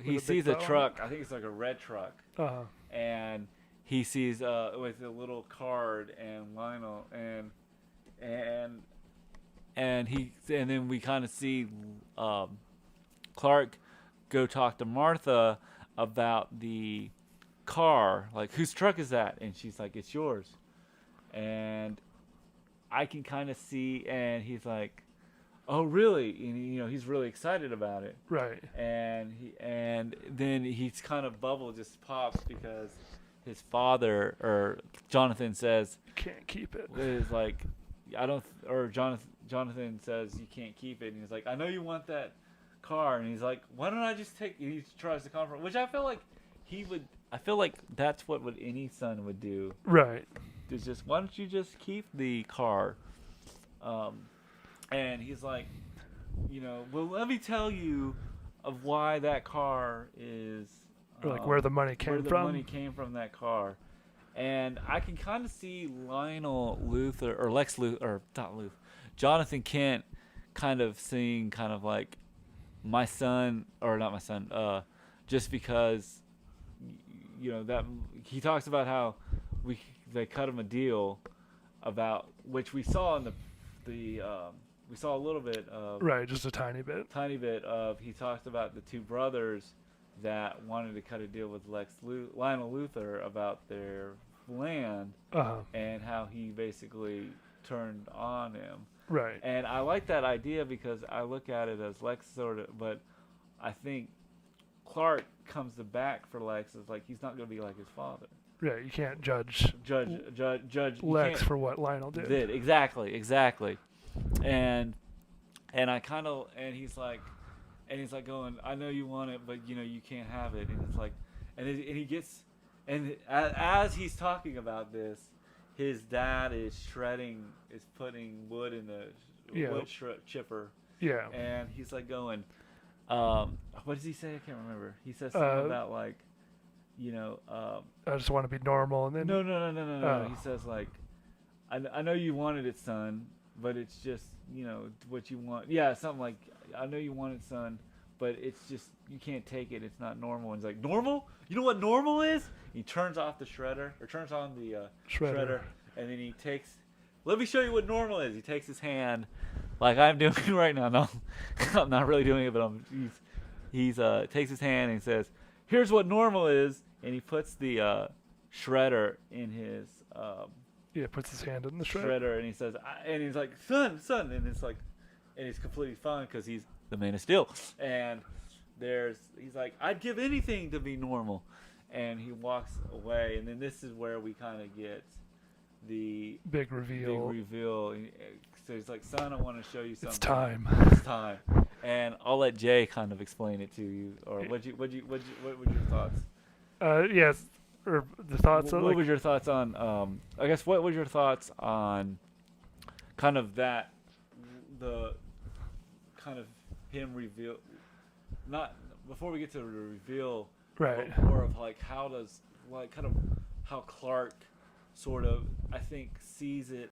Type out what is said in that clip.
he sees a truck. I think it's like a red truck. And he sees with a little card and Lionel and then we kind of see Clark go talk to Martha about the car, like, whose truck is that? And she's like, it's yours. And I can kind of see, and he's like, oh really? And he's really excited about it. Right. And then he's kind of bubble just pops because his father, or Jonathan, says You can't keep it. is like, I don't, or Jonathan says you can't keep it, and he's like, I know you want that car, and he's like, why don't I just take? He tries to comfort, which I feel like he would. I feel like that's what any son would do. Right. Is just, why don't you just keep the car? And he's like, well, let me tell you of why that car is. Or like where the money came from. Where the money came from that car. And I can kind of see Lionel Luthor, or Lex Luthor, or not Luthor, Jonathan Kent kind of seeing kind of like, my son, or not my son, just because, that he talks about how they cut him a deal about, which we saw in we saw a little bit of. Right, just a tiny bit. He talked about the two brothers that wanted to cut a deal with Lionel Luthor about their land, and how he basically turned on him. Right. And I like that idea because I look at it as Lex sort of, but I think Clark comes back for Lex as like, he's not going to be like his father. Yeah, you can't judge Lex for what Lionel did. Exactly. And I kind of, and he's like going, I know you want it, but you can't have it. And it's like, and he gets, and as he's talking about this, his dad is putting wood in the wood chipper. Yeah. And he's like going, what does he say? I can't remember. He says something about like, I just want to be normal, and then no. He says like, I know you wanted it, son, but it's just what you want. Yeah, something like, I know you want it, son, but it's just, you can't take it. It's not normal. And he's like, normal? You know what normal is? He turns off the shredder, or turns on the shredder, and then he takes. Let me show you what normal is. He takes his hand, like I'm doing right now. No, I'm not really doing it, but he's takes his hand and he says, "Here's what normal is," and he puts the shredder in his. Puts his hand in the shredder, and he says, and he's like, son, and it's like, and he's completely fine because he's the Man of Steel, and he's like, I'd give anything to be normal, and he walks away, and then this is where we kind of get the big reveal. So he's like, son, I want to show you something. It's time. And I'll let Jay kind of explain it to you, or what were your thoughts? Yes. Or the thoughts. What was your thoughts on? I guess what was your thoughts on, kind of that, the kind of him reveal, not before we get to the reveal, right? But more of like how Clark sort of, I think, sees it